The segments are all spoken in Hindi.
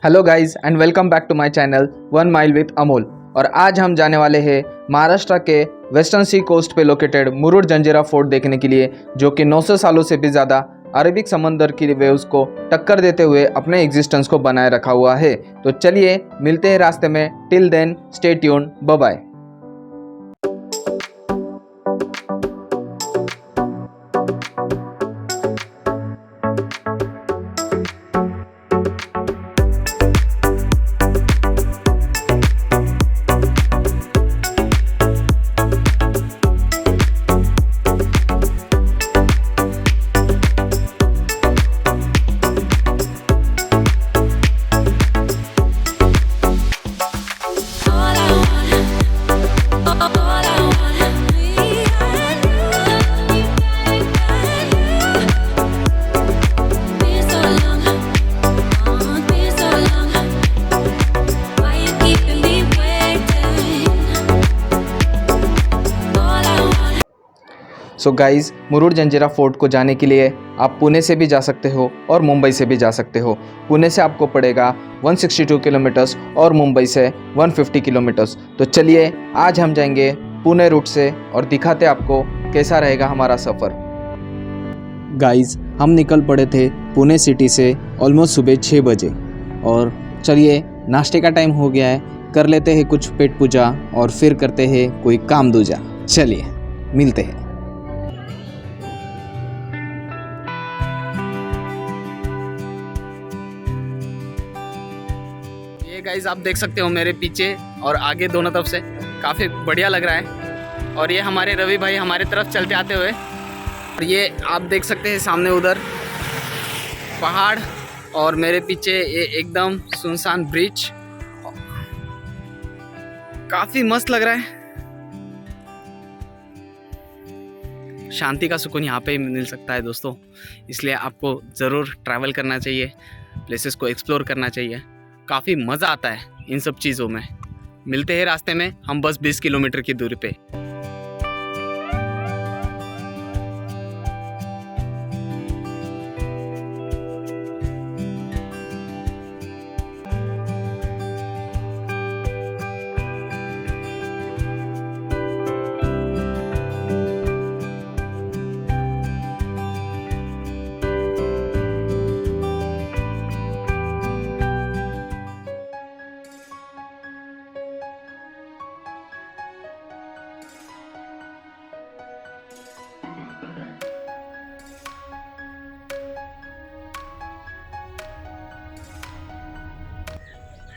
Hello guys and welcome back to my channel one mile with Amol. और आज हम जाने वाले हैं महाराष्ट्र के वेस्टर्न सी कोस्ट पे लोकेटेड मुरुड जंजिरा फोर्ट देखने के लिए, जो कि 900 सालों से भी ज़्यादा अरबिक समंदर की वेव्स को टक्कर देते हुए अपने एग्जिस्टेंस को बनाए रखा हुआ है। तो चलिए मिलते हैं रास्ते में। Till then stay tuned, bye bye. So guys, Murud Janjira fort को जाने के लिए आप पुणे से भी जा सकते हो और मुंबई से भी जा सकते हो। पुणे से आपको पड़ेगा 162 किलोमीटर्स और मुंबई से 150 किलोमीटर्स। तो चलिए आज हम जाएंगे पुणे रूट से और दिखाते आपको कैसा रहेगा हमारा सफ़र। गाइज़, हम निकल पड़े थे पुणे सिटी से ऑलमोस्ट सुबह 6 बजे। और चलिए नाश्ते का टाइम हो गया है, कर लेते हैं कुछ पेट पूजा और फिर करते हैं कोई काम दूजा। चलिए मिलते हैं। गाइस, आप देख सकते हो मेरे पीछे और आगे दोनों तरफ से काफ़ी बढ़िया लग रहा है। और ये हमारे रवि भाई हमारे तरफ चलते आते हुए, और ये आप देख सकते हैं सामने उधर पहाड़ और मेरे पीछे ये एकदम सुनसान ब्रिज। काफ़ी मस्त लग रहा है। शांति का सुकून यहाँ पे ही मिल सकता है दोस्तों, इसलिए आपको ज़रूर ट्रैवल करना चाहिए, प्लेसेस को एक्सप्लोर करना चाहिए। काफ़ी मज़ा आता है इन सब चीज़ों में। मिलते हैं रास्ते में, हम बस 20 किलोमीटर की दूरी पे।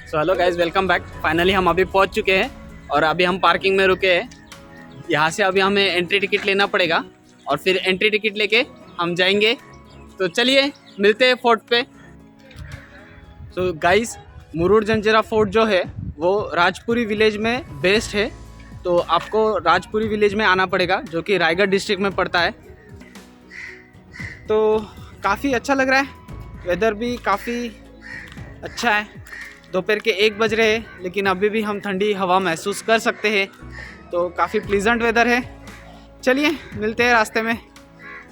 So hello guys, welcome back. Finally हम अभी पहुंच चुके हैं और अभी हम पार्किंग में रुके हैं। यहाँ से अभी हमें एंट्री टिकट लेना पड़ेगा और फिर एंट्री टिकट लेके हम जाएंगे। तो चलिए मिलते हैं फोर्ट पे। So guys, Murud Janjira fort जो है वो राजपुरी विलेज में बेस्ड है। तो आपको राजपुरी विलेज में आना पड़ेगा, जो कि रायगढ़ डिस्ट्रिक्ट में पड़ता है। तो काफ़ी अच्छा लग रहा है, वेदर भी काफ़ी अच्छा है। दोपहर के 1 बज रहे हैं, लेकिन अभी भी हम ठंडी हवा महसूस कर सकते हैं। तो काफ़ी प्लीजेंट वेदर है। चलिए मिलते हैं रास्ते में।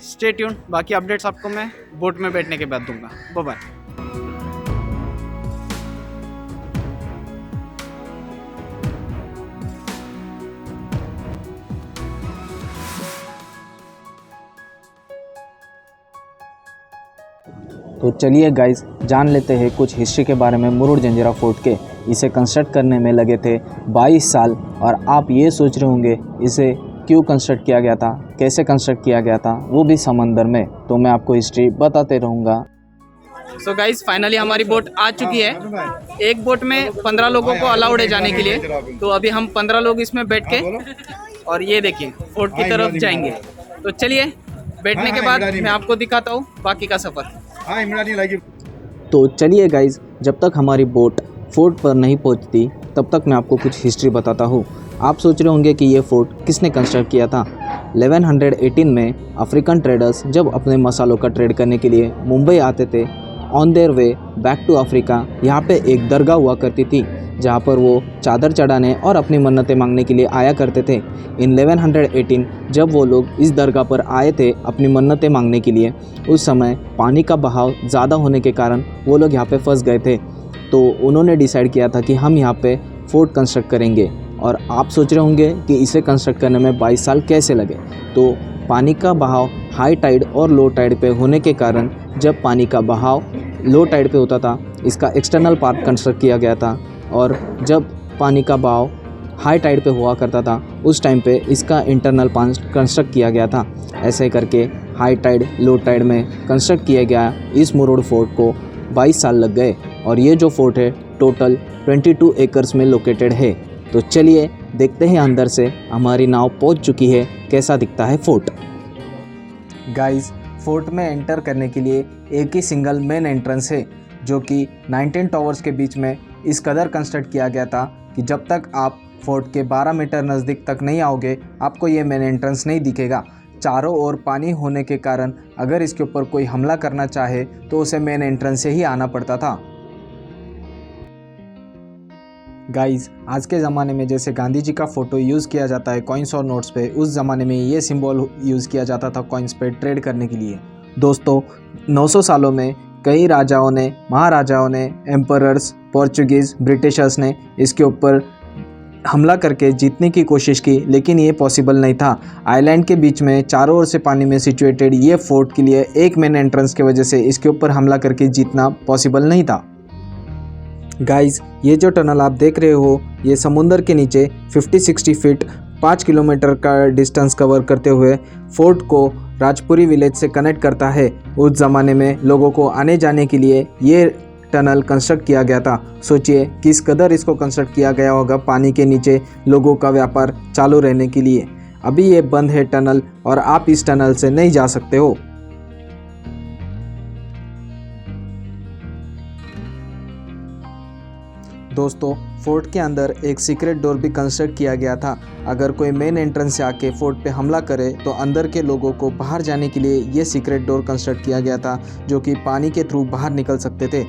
स्टे ट्यून्ड, बाकी अपडेट्स आपको मैं बोट में बैठने के बाद दूंगा। Bye bye. तो चलिए गाइस, जान लेते हैं कुछ हिस्ट्री के बारे में मुरुड जंजिरा फोर्ट के। इसे कंस्ट्रक्ट करने में लगे थे 22 साल। और आप ये सोच रहे होंगे इसे क्यों कंस्ट्रक्ट किया गया था, कैसे कंस्ट्रक्ट किया गया था, वो भी समंदर में। तो मैं आपको हिस्ट्री बताते रहूँगा। सो गाइस, फाइनली हमारी बोट आ चुकी है। एक बोट में 15 लोगों को अलाउड है जाने के लिए। तो अभी हम 15 लोग इसमें बैठ के और ये देखिए फोर्ट की तरफ जाएंगे। तो चलिए बैठने के बाद मैं आपको दिखाता हूँ बाकी का सफ़र। तो चलिए गाइज, जब तक हमारी बोट फोर्ट पर नहीं पहुंचती तब तक मैं आपको कुछ हिस्ट्री बताता हूँ। आप सोच रहे होंगे कि ये फोर्ट किसने कंस्ट्रक्ट किया था। 1118 में अफ्रीकन ट्रेडर्स जब अपने मसालों का ट्रेड करने के लिए मुंबई आते थे, on their way back to Africa, यहाँ पे एक दरगाह हुआ करती थी जहाँ पर वो चादर चढ़ाने और अपनी मन्नतें मांगने के लिए आया करते थे। इन 1118 जब वो लोग इस दरगाह पर आए थे अपनी मन्नतें मांगने के लिए, उस समय पानी का बहाव ज़्यादा होने के कारण वो लोग यहाँ पे फंस गए थे। तो उन्होंने डिसाइड किया था कि हम यहाँ पे फोर्ट कंस्ट्रक्ट करेंगे। और आप सोच रहे होंगे कि इसे कंस्ट्रक्ट करने में 22 साल कैसे लगे। तो पानी का बहाव हाई टाइड और लो टाइड पे होने के कारण जब पानी का बहाव लो टाइड पे होता था, इसका एक्सटर्नल पार्ट कंस्ट्रक्ट किया गया था, और जब पानी का बहाव हाई टाइड पे हुआ करता था उस टाइम पे इसका इंटरनल पार्ट कंस्ट्रक्ट किया गया था। ऐसे करके हाई टाइड लो टाइड में कंस्ट्रक्ट किया गया इस मुरुड फोर्ट को 22 साल लग गए। और ये जो फोर्ट है टोटल 22 एकर्स में लोकेटेड है। तो चलिए देखते हैं अंदर से हमारी नाव पहुंच चुकी है, कैसा दिखता है फोर्ट। गाइस, फोर्ट में एंटर करने के लिए एक ही सिंगल मेन एंट्रेंस है, जो कि 19 टावर्स के बीच में इस कदर कंस्ट्रक्ट किया गया था कि जब तक आप फोर्ट के 12 मीटर नज़दीक तक नहीं आओगे आपको ये मेन एंट्रेंस नहीं दिखेगा। चारों ओर पानी होने के कारण अगर इसके ऊपर कोई हमला करना चाहे तो उसे मेन एंट्रेंस से ही आना पड़ता था। गाइस, आज के ज़माने में जैसे गांधी जी का फ़ोटो यूज़ किया जाता है कॉइन्स और नोट्स पे, उस ज़माने में ये सिंबल यूज़ किया जाता था कॉइन्स पे ट्रेड करने के लिए। दोस्तों, 900 सालों में कई राजाओं ने, महाराजाओं ने, एम्परर्स, पोर्चुगीज़, ब्रिटिशर्स ने इसके ऊपर हमला करके जीतने की कोशिश की, लेकिन ये पॉसिबल नहीं था। आइलैंड के बीच में चारों ओर से पानी में सिचुएटेड ये फोर्ट के लिए एक मेन एंट्रेंस की वजह से इसके ऊपर हमला करके जीतना पॉसिबल नहीं था। गाइस, ये जो टनल आप देख रहे हो ये समुंदर के नीचे 50-60 फीट 5 किलोमीटर का डिस्टेंस कवर करते हुए फोर्ट को राजपुरी विलेज से कनेक्ट करता है। उस ज़माने में लोगों को आने जाने के लिए ये टनल कंस्ट्रक्ट किया गया था। सोचिए किस कदर इसको कंस्ट्रक्ट किया गया होगा पानी के नीचे लोगों का व्यापार चालू रहने के लिए। अभी ये बंद है टनल और आप इस टनल से नहीं जा सकते हो। दोस्तों, फोर्ट के अंदर एक सीक्रेट डोर भी कंस्ट्रक्ट किया गया था। अगर कोई मेन एंट्रेंस से आके फोर्ट पे हमला करे तो अंदर के लोगों को बाहर जाने के लिए ये सीक्रेट डोर कंस्ट्रक्ट किया गया था, जो कि पानी के थ्रू बाहर निकल सकते थे।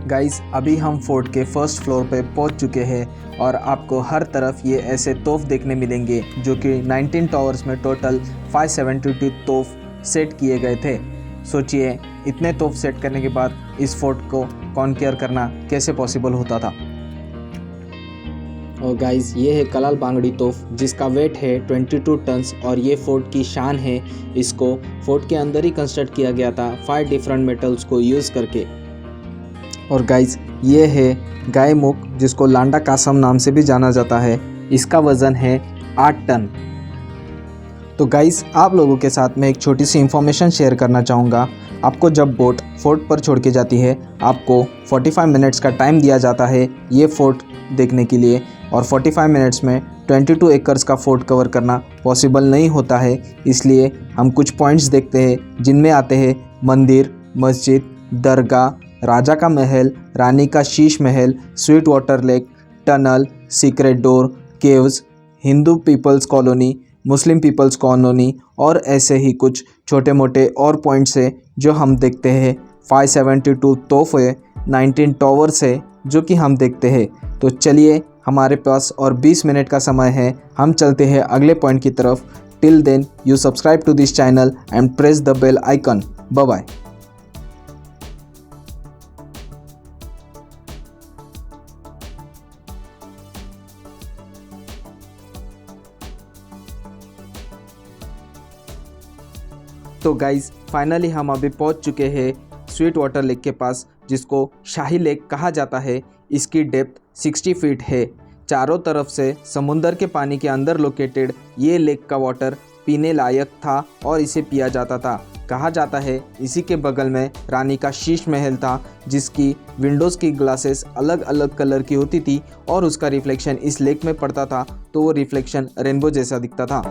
गाइस, अभी हम फोर्ट के फर्स्ट फ्लोर पे पहुंच चुके हैं और आपको हर तरफ ये ऐसे तोफ देखने मिलेंगे, जो कि 19 टावर्स में टोटल 572 तोफ सेट किए गए थे। सोचिए इतने तोफ सेट करने के बाद इस फोर्ट को कॉन्क्यर करना कैसे पॉसिबल होता था। और गाइस, ये है कलाल बांगड़ी तोफ, जिसका वेट है 22 टन्स और ये फोर्ट की शान है। इसको फोर्ट के अंदर ही कंस्ट्रक्ट किया गया था 5 डिफरेंट मेटल्स को यूज़ करके। और गाइस, ये है गाय मुख, जिसको लांडा कासम नाम से भी जाना जाता है। इसका वज़न है 8 टन। तो गाइस, आप लोगों के साथ मैं एक छोटी सी इन्फॉर्मेशन शेयर करना चाहूँगा। आपको जब बोट फोर्ट पर छोड़ के जाती है आपको 45 मिनट्स का टाइम दिया जाता है ये फोर्ट देखने के लिए, और 45 मिनट्स में 22 एकर्स का फोर्ट कवर करना पॉसिबल नहीं होता है। इसलिए हम कुछ पॉइंट्स देखते हैं, जिनमें आते हैं मंदिर, मस्जिद, दरगाह, राजा का महल, रानी का Sheesh Mahal, sweet water lake, tunnel, secret door, caves, Hindu peoples colony, Muslim peoples colony, और ऐसे ही कुछ छोटे मोटे और पॉइंट्स है जो हम देखते हैं। 572 तोफ है, 19 टावर्स है जो कि हम देखते हैं। तो चलिए, हमारे पास और 20 मिनट का समय है, हम चलते हैं अगले पॉइंट की तरफ। Till then you subscribe to this channel and press the bell icon. Bye bye. तो गाइस, फाइनली हम अभी पहुंच चुके हैं स्वीट वाटर लेक के पास, जिसको शाही लेक कहा जाता है। इसकी डेप्थ 60 फीट है। चारों तरफ से समुंदर के पानी के अंदर लोकेटेड ये लेक का वाटर पीने लायक था और इसे पिया जाता था। कहा जाता है इसी के बगल में रानी का शीश महल था, जिसकी विंडोज़ की ग्लासेस अलग अलग कलर की होती थी और उसका रिफ्लेक्शन इस लेक में पड़ता था, तो वो रिफ्लेक्शन रेनबो जैसा दिखता था।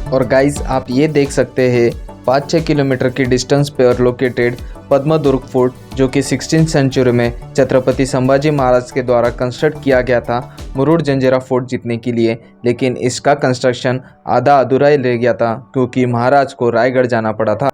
और गाइस, आप ये देख सकते हैं 5-6 किलोमीटर की डिस्टेंस पर लोकेटेड पद्मदुर्ग फोर्ट, जो कि 16th सेंचुरी में छत्रपति संभाजी महाराज के द्वारा कंस्ट्रक्ट किया गया था मुरुड जंजिरा फोर्ट जीतने के लिए, लेकिन इसका कंस्ट्रक्शन आधा अधूरा ही रह गया था क्योंकि महाराज को रायगढ़ जाना पड़ा था।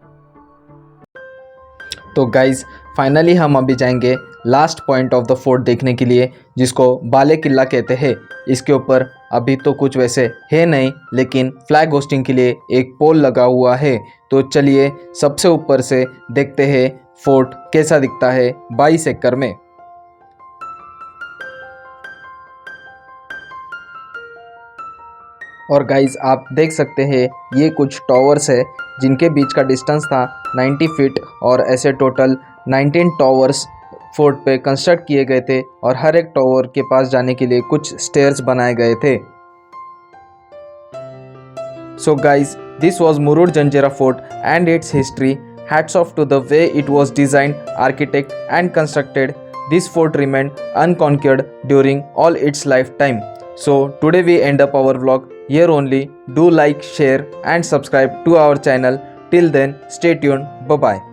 तो गाइज फाइनली हम अभी जाएंगे last point of the fort देखने के लिए, जिसको बाले किला कहते हैं। इसके ऊपर अभी तो कुछ वैसे है नहीं, लेकिन फ्लैग होस्टिंग के लिए एक पोल लगा हुआ है। तो चलिए सबसे ऊपर से देखते हैं फोर्ट कैसा दिखता है 22 एकड़ में। और गाइज आप देख सकते हैं ये कुछ टावर्स है जिनके बीच का डिस्टेंस था 90 फीट, और ऐसे टोटल 19 टावर्स फोर्ट पे कंस्ट्रक्ट किए गए थे और हर एक टावर के पास जाने के लिए कुछ स्टेयर्स बनाए गए थे। So guys, this was Murud Janjira Fort and its history. Hats off to the way it was designed, architect and constructed. This fort remained unconquered during all its lifetime. So today we end up our vlog here only. Do like, share and subscribe to our channel. Till then, stay tuned. Bye bye.